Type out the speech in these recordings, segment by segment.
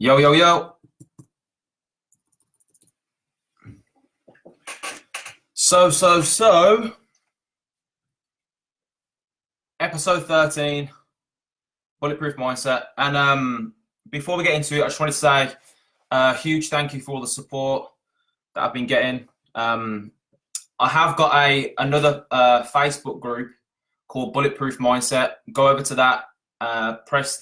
Yo, yo, yo. So, episode 13, Bulletproof Mindset. And before we get into it, I just wanted to say a huge thank you for all the support that I've been getting. I have got another Facebook group called Bulletproof Mindset. Go over to that, press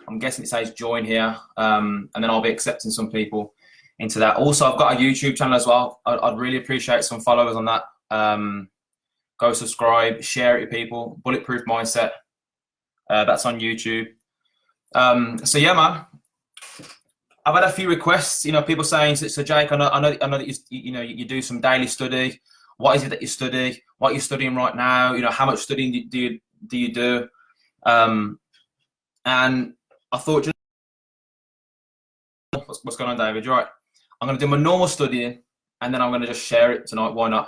I'm guessing it says join here, and then I'll be accepting some people into that. Also, I've got a YouTube channel as well. I'd really appreciate some followers on that. Go subscribe, share it with people. Bulletproof Mindset. That's on YouTube. So yeah, man. I've had a few requests. People saying, so Jake, I know that you do some daily study. What is it that you study? What are you studying right now? How much studying do you do? And I thought, what's going on, David? You're right. I'm going to do my normal studying, and then I'm going to just share it tonight. Why not?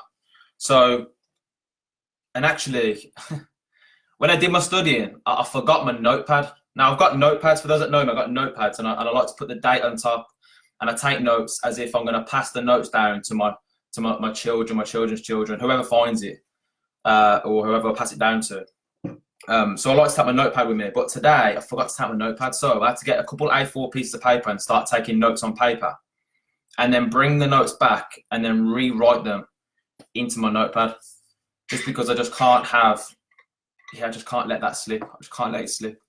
So, and actually, when I did my studying, I forgot my notepad. Now, I've got notepads. For those that know me, I've got notepads, and I like to put the date on top, and I take notes as if I'm going to pass the notes down to my children, my children's children, whoever finds it, or whoever I pass it down to. So I like to take my notepad with me, but today I forgot to take my notepad, so I had to get a couple A4 pieces of paper and start taking notes on paper, and then bring the notes back and then rewrite them into my notepad, just because I just can't I just can't let that slip. I just can't let it slip.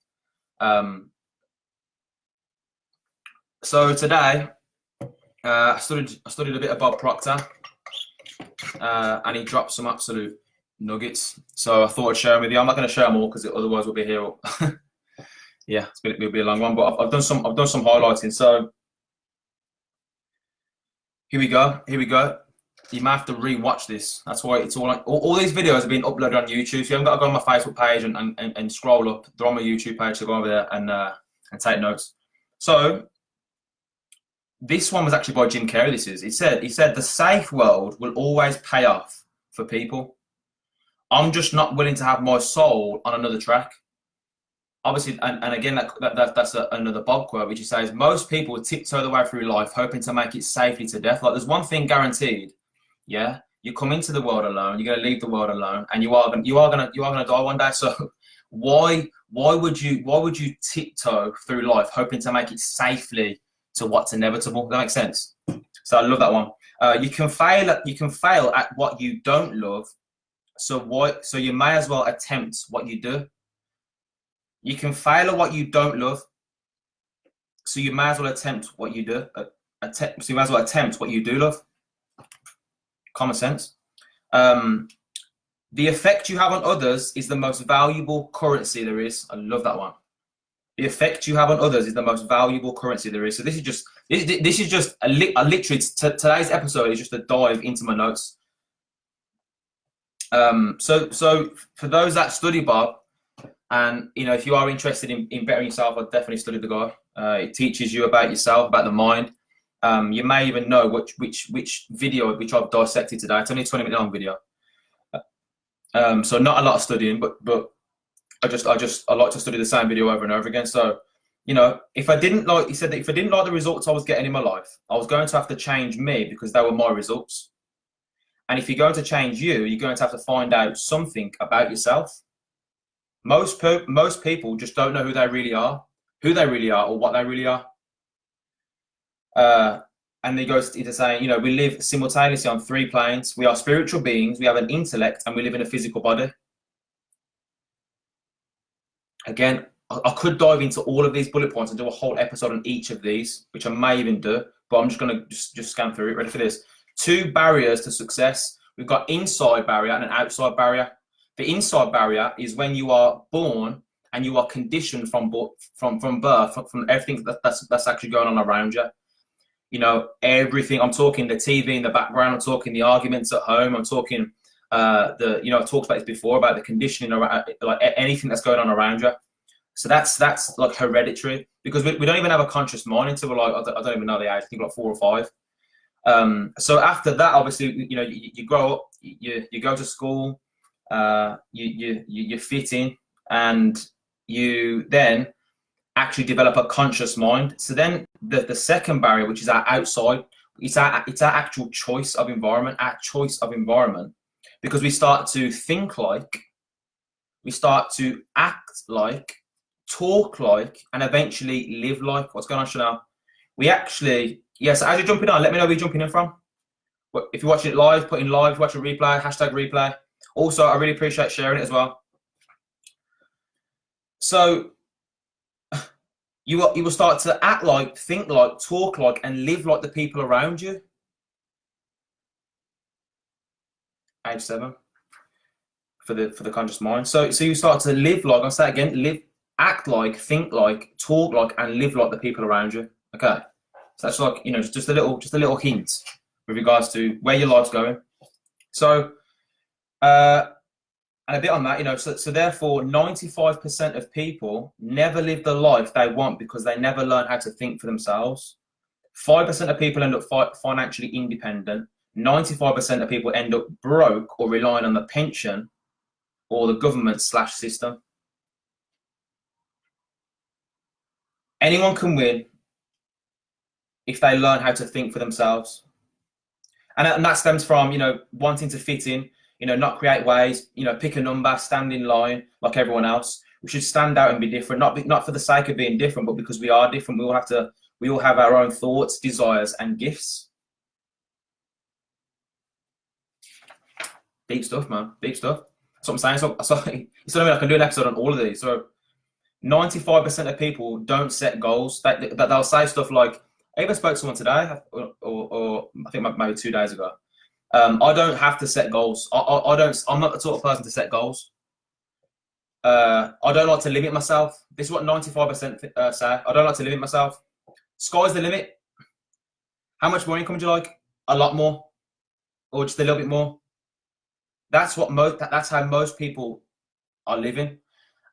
So today, I studied a bit of Bob Proctor, and he dropped some absolute nuggets. So I thought I'd share them with you. I'm not going to share them all because otherwise we'll be here. Yeah, it'll be a long one. But I've done some highlighting. So here we go. You might have to re-watch this. That's why it's all these videos have been uploaded on YouTube. So you haven't got to go on my Facebook page and scroll up. They're on my YouTube page, so go over there and take notes. So this one was actually by Jim Carrey. He said the safe world will always pay off for people. I'm just not willing to have my soul on another track. Obviously, and again, that's another Bob quote, which he says, most people tiptoe their way through life hoping to make it safely to death. Like, there's one thing guaranteed. Yeah, you come into the world alone. You're gonna leave the world alone, and you are gonna die one day. So why would you tiptoe through life hoping to make it safely to what's inevitable? Does that make sense? So I love that one. You can fail at what you don't love. So you may as well attempt what you do. You can fail at what you don't love. So you may as well attempt what you do. So you may as well attempt what you do love. Common sense. The effect you have on others is the most valuable currency there is. I love that one. The effect you have on others is the most valuable currency there is. So this is just literally today's episode is just a dive into my notes. So for those that study Bob, and if you are interested in bettering yourself, I'd definitely study the guy. It teaches you about yourself, about the mind. You may even know which video which I've dissected today. It's only a 20-minute long video. So not a lot of studying, but I like to study the same video over and over again. So, if I didn't like, he said that if I didn't like the results I was getting in my life, I was going to have to change me because they were my results. And if you're going to change you, you're going to have to find out something about yourself. Most people just don't know who they really are, or what they really are. And he goes into saying, we live simultaneously on 3 planes. We are spiritual beings, we have an intellect, and we live in a physical body. Again, I could dive into all of these bullet points and do a whole episode on each of these, which I may even do, but I'm just going to just scan through it. Ready for this? 2 barriers to success. We've got inside barrier and an outside barrier. The inside barrier is when you are born and you are conditioned from birth, from everything that's actually going on around you. Everything. I'm talking the TV in the background. I'm talking the arguments at home. I'm talking I've talked about this before about the conditioning around, like anything that's going on around you. So that's like hereditary, because we don't even have a conscious mind until we're like, I don't even know the age. I think like 4 or 5. So after that, obviously, you grow up, you go to school, you fit in, and you then actually develop a conscious mind. So then the second barrier, which is our outside, it's our actual choice of environment, because we start to think like, we start to act like, talk like, and eventually live like. What's going on, Chanel? We actually, yes, as you're jumping on, let me know where you're jumping in from. If you're watching it live, put in live. If you're watching replay, hashtag replay. Also, I really appreciate sharing it as well. So you will start to act like, think like, talk like, and live like the people around you. Age 7 for the conscious mind. So you start to live like, I'll say it again, live, act like, think like, talk like, and live like the people around you. Okay. So that's like, you know, just a little hint with regards to where your life's going. So and a bit on that, you know, so therefore 95% of people never live the life they want because they never learn how to think for themselves. 5% of people end up financially independent. 95% of people end up broke or relying on the pension or the government / system. Anyone can win if they learn how to think for themselves. And that stems from, you know, wanting to fit in, you know, not create waves, you know, pick a number, stand in line like everyone else. We should stand out and be different, not for the sake of being different, but because we are different. We all have our own thoughts, desires, and gifts. Deep stuff, man. Deep stuff. That's what I'm saying. So I can do an episode on all of these. So 95% of people don't set goals. They'll say stuff like, I even spoke to someone today, or I think maybe 2 days ago. I don't have to set goals. I'm not the sort of person to set goals. I don't like to limit myself. This is what 95% say. I don't like to limit myself. Sky's the limit. How much more income would you like? A lot more, or just a little bit more. That's how most people are living.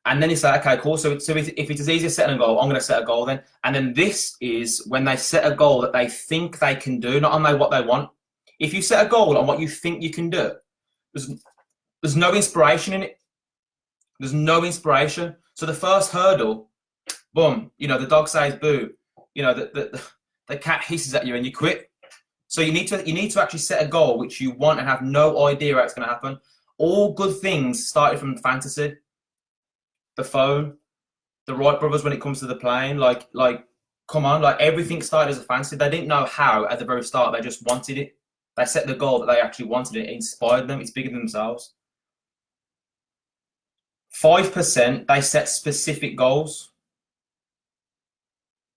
And then you say, okay, cool. So if it's as easy as setting a goal, I'm going to set a goal then. And then this is when they set a goal that they think they can do, not only what they want. If you set a goal on what you think you can do, there's no inspiration in it. There's no inspiration. So the first hurdle, boom, you know, the dog says boo. You know, the cat hisses at you and you quit. So you need to actually set a goal which you want and have no idea how it's going to happen. All good things started from fantasy. The phone, the Wright brothers when it comes to the plane, like come on, like everything started as a fantasy. They didn't know how at the very start. They just wanted it. They set the goal that they actually wanted it. It inspired them. It's bigger than themselves. 5%, they set specific goals.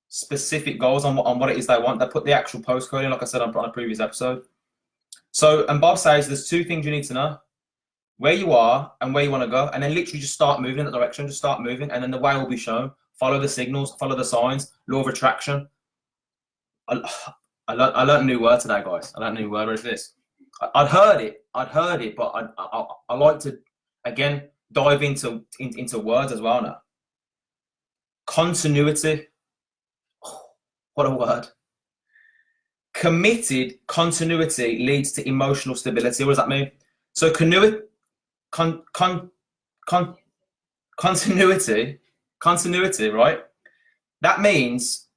Specific goals on what it is they want. They put the actual postcode in, like I said on a previous episode. So, and Bob says there's 2 things you need to know: where you are and where you want to go, and then literally just start moving in that direction. Just start moving, and then the way will be shown. Follow the signals, follow the signs. Law of attraction. I learned a new word today, guys. I learned a new word. What is this? I'd heard it, but I like to again dive into words as well now. Continuity. What a word. Committed continuity leads to emotional stability. What does that mean? So continuity, right? That means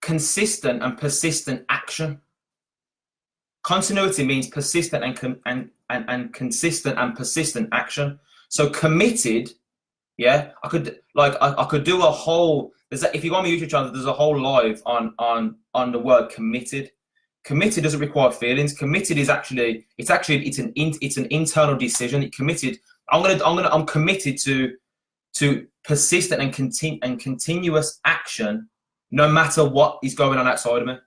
consistent and persistent action. Continuity means persistent and consistent and persistent action. So committed, yeah, I could do a whole. If you go on my YouTube channel, there's a whole live on the word committed. Committed doesn't require feelings. Committed is actually it's an internal decision. Committed. I'm committed to persistent and continuous action, no matter what is going on outside of me.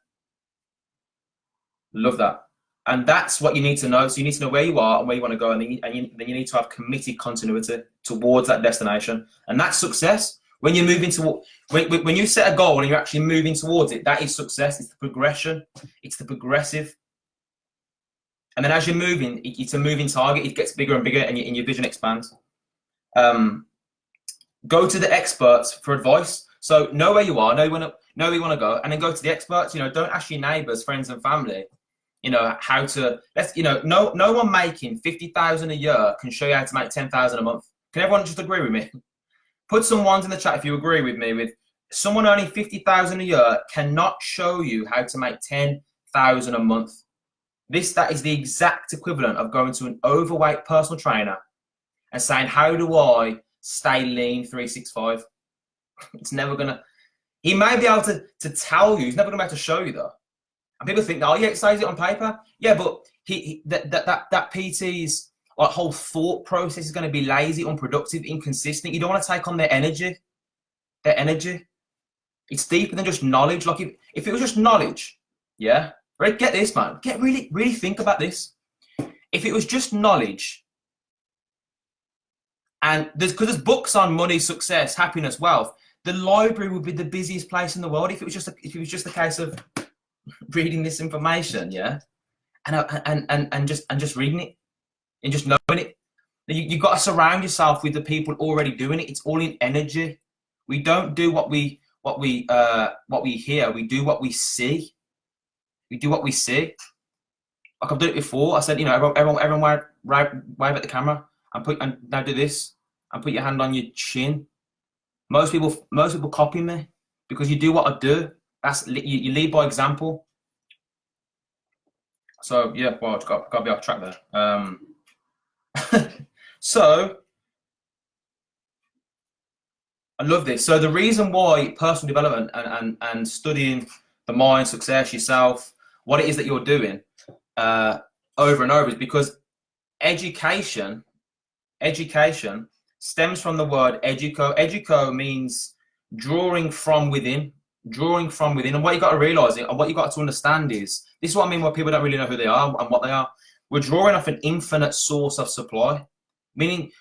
Love that. And that's what you need to know. So you need to know where you are and where you want to go, and then you need to have committed continuity towards that destination. And that's success. When you're moving when you set a goal and you're actually moving towards it, that is success. It's the progression. It's the progressive. And then as you're moving, it's a moving target. It gets bigger and bigger, and your vision expands. Go to the experts for advice. So know where you are, know where you want to go, and then go to the experts. You know, don't ask your neighbours, friends, and family. You know how to. No one making 50,000 a year can show you how to make 10,000 a month. Can everyone just agree with me? Put some ones in the chat if you agree with me. With someone earning 50,000 a year cannot show you how to make 10,000 a month. That is the exact equivalent of going to an overweight personal trainer and saying, how do I stay lean 365? It's never gonna. He may be able to tell you. He's never gonna be able to show you though. And people think, oh yeah, it says it on paper. Yeah, but that PT's like whole thought process is going to be lazy, unproductive, inconsistent. You don't want to take on their energy. Their energy. It's deeper than just knowledge. Like if it was just knowledge, yeah. Right, get this, man. Really think about this. If it was just knowledge, and because there's books on money, success, happiness, wealth, the library would be the busiest place in the world. If it was just a case of reading this information, yeah, and just reading it and just knowing it. You've got to surround yourself with the people already doing it. It's all in energy. We don't do what we hear. We do what we see. We do what we see. Like I've done it before. I said, you know, everyone wave at the camera and now do this and put your hand on your chin. Most people copy me because you do what I do. You lead by example. So yeah, well, I've got to be off track there. So I love this. So the reason why personal development and studying the mind, success, yourself, what it is that you're doing over and over is because education stems from the word educo. Educo means drawing from within. And what you got to realize and what you got to understand is, this is what I mean by people don't really know who they are and what they are. We're drawing off an infinite source of supply, meaning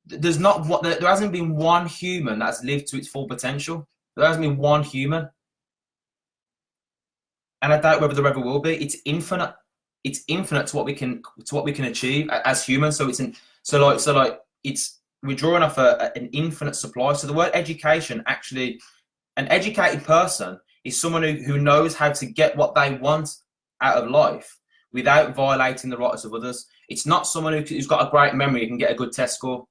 there hasn't been one human that's lived to its full potential. There hasn't been one human, and I doubt whether there ever will be. It's infinite. It's infinite to what we can achieve as humans. So we're drawing off an infinite supply. So the word education, actually, an educated person is someone who knows how to get what they want out of life without violating the rights of others. It's not someone who's got a great memory and can get a good test score.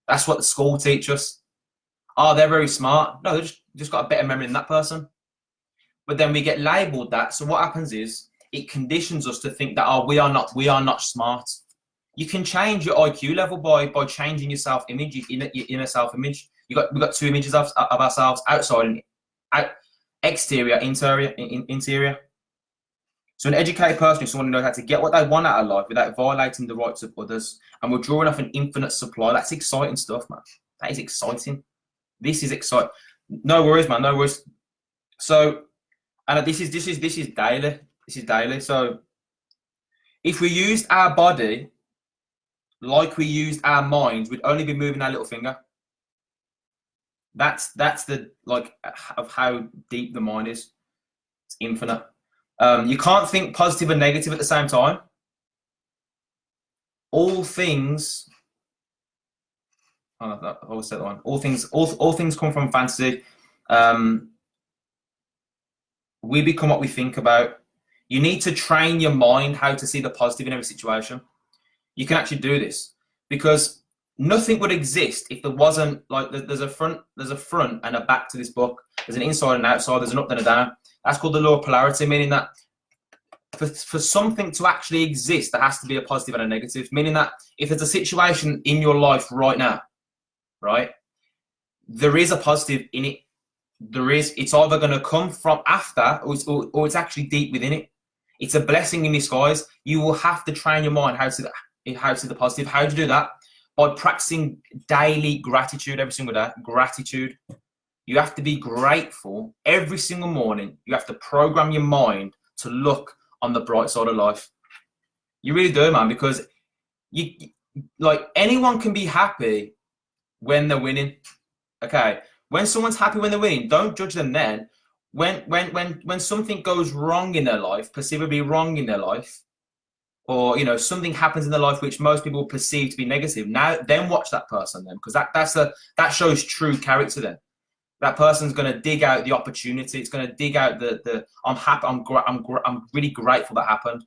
That's what the school teaches us. Oh, they're very smart. No, they just got a better memory than that person. But then we get labelled that. So what happens is it conditions us to think that, oh, we are not smart. You can change your IQ level by changing your self-image, your inner self-image. We've got two images of ourselves, outside and exterior, interior. So an educated person is someone who knows how to get what they want out of life without violating the rights of others. And we're drawing off an infinite supply. That's exciting stuff, man. That is exciting. This is exciting. No worries, man. No worries. So, and this is daily. This is daily. So, if we used our body like we used our minds, we'd only be moving our little finger. That's the of how deep the mind is. It's infinite. You can't think positive and negative at the same time. All things. Oh, I always said that one. All things come from fantasy. We become what we think about. You need to train your mind how to see the positive in every situation. You can actually do this because nothing would exist if there wasn't, like, there's a front and a back to this book. There's an inside and outside. There's an up and a down. That's called the law of polarity, meaning that for something to actually exist, there has to be a positive and a negative. Meaning that if there's a situation in your life right now, right, there is a positive in it. It's either going to come from after, or it's actually deep within it. It's a blessing in disguise. You will have to train your mind how to see the positive. How do you do that? By practicing daily gratitude every single day. Gratitude. You have to be grateful every single morning. You have to program your mind to look on the bright side of life. You really do, man, because anyone can be happy when they're winning. Okay. When someone's happy when they're winning, don't judge them then. When something goes wrong in their life, perceivably wrong in their life, or something happens in their life which most people perceive to be negative, then watch that person then, because that shows true character then. That person's going to dig out the opportunity. It's going to dig out the I'm happy. I'm really grateful that happened.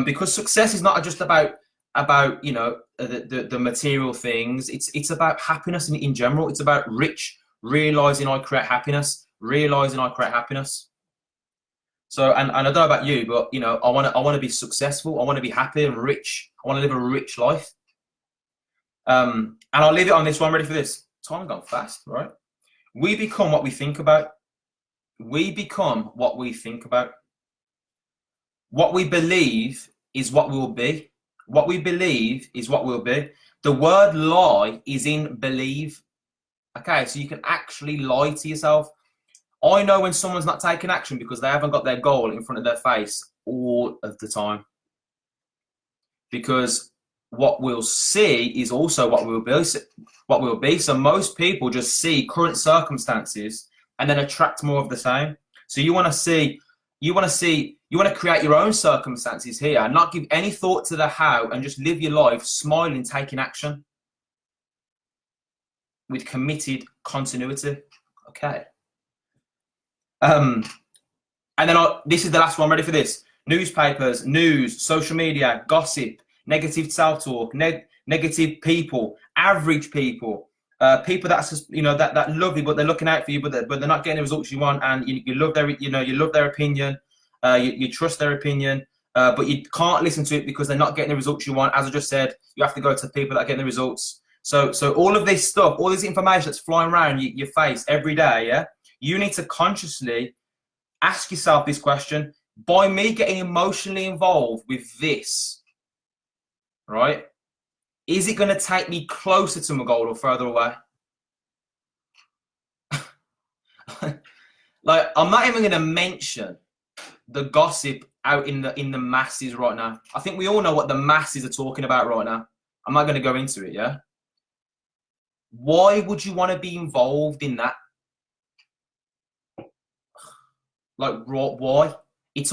Because success is not just about about, you know, the material things. It's about happiness in general. It's about realizing I create happiness, realizing I create happiness. So, and I don't know about you, but you know, I want to be successful. I want to be happy and rich. I want to live a rich life. And I'll leave it on this one. Ready for this? Time has gone fast, right? We become what we think about. We become what we think about. What we believe is what we'll be. What we believe is what we'll be. The word lie is in believe. Okay, so you can actually lie to yourself. I know when someone's not taking action because they haven't got their goal in front of their face all of the time. Because what we'll see is also what we'll be. What we'll be. So most people just see current circumstances and then attract more of the same. So you want to create your own circumstances here and not give any thought to the how and just live your life smiling, taking action with committed continuity. Okay. And then this is the last one. Ready for this? Newspapers, news, social media, gossip, negative self-talk, negative people, average people, people that's, you know, that love you, but they're looking out for you, but they're not getting the results you want, and you love their, you know, you love their opinion, you trust their opinion, but you can't listen to it because they're not getting the results you want. As I just said, you have to go to people that are getting the results. So all of this stuff, all this information that's flying around your face every day, yeah, you need to consciously ask yourself this question: by me getting emotionally involved with this, right, is it going to take me closer to my goal or further away? Like, I'm not even going to mention the gossip out in the masses right now. I think we all know what the masses are talking about right now. I'm not going to go into it, yeah? Why would you want to be involved in that? Like, why? It's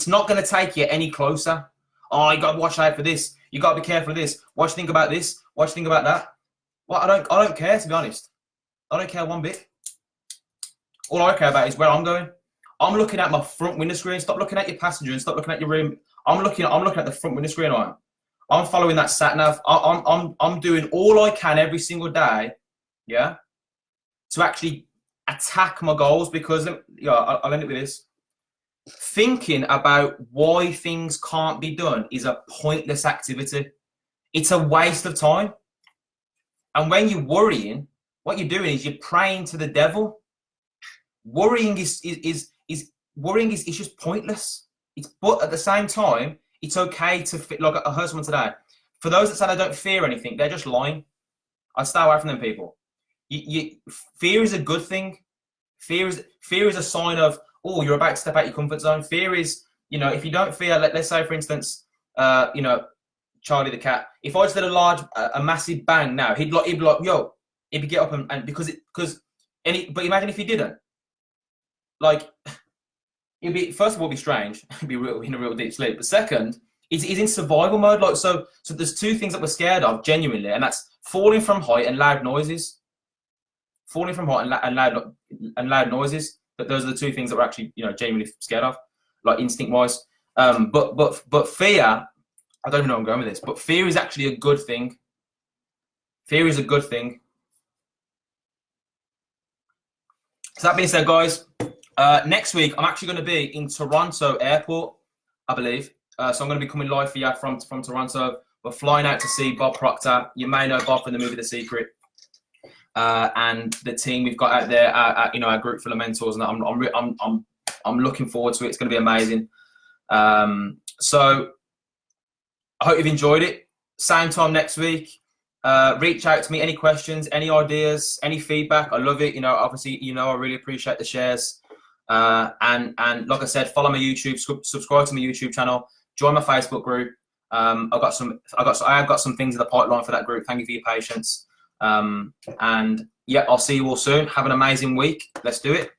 not going to take you any closer. Oh, you got to watch out for this. You got to be careful of this. What do you think about this? What do you think about that? Well, I don't care, to be honest. I don't care one bit. All I care about is where I'm going. I'm looking at my front window screen. Stop looking at your passenger and stop looking at your room. I'm looking at the front window screen. I'm following that sat nav. I'm doing all I can every single day, yeah, to actually attack my goals, because yeah, I'll end it with this. Thinking about why things can't be done is a pointless activity. It's a waste of time. And when you're worrying, what you're doing is you're praying to the devil. Worrying is just pointless. But at the same time, it's okay to like I heard someone today. For those that say they don't fear anything, they're just lying. I stay away from them people. Fear is a good thing. Fear is a sign of, oh, you're about to step out your comfort zone. Fear is, you know, if you don't fear, let's say, for instance, you know, Charlie the cat. If I just did a massive bang now, he'd be like, yo, he'd get up and but imagine if he didn't. Like, it'd be, first of all, it'd be strange. It'd be in a real deep sleep. But second, he's in survival mode. Like, so there's two things that we're scared of genuinely, and that's falling from height and loud noises. Falling from height and loud noises. But those are the two things that we're actually, you know, genuinely scared of, like instinct-wise. But fear, I don't even know where I'm going with this, but fear is actually a good thing. Fear is a good thing. So that being said, guys, next week I'm actually going to be in Toronto Airport, I believe. So I'm going to be coming live for you from Toronto. We're flying out to see Bob Proctor. You may know Bob from the movie The Secret. And the team we've got out there, you know, our group full of mentors, and I'm looking forward to it. It's going to be amazing. So I hope you've enjoyed it. Same time next week. Reach out to me, any questions, any ideas, any feedback. I love it. You know, obviously, you know, I really appreciate the shares. And like I said, follow my YouTube, subscribe to my YouTube channel, join my Facebook group. I have got some things in the pipeline for that group. Thank you for your patience. And yeah, I'll see you all soon. Have an amazing week. Let's do it.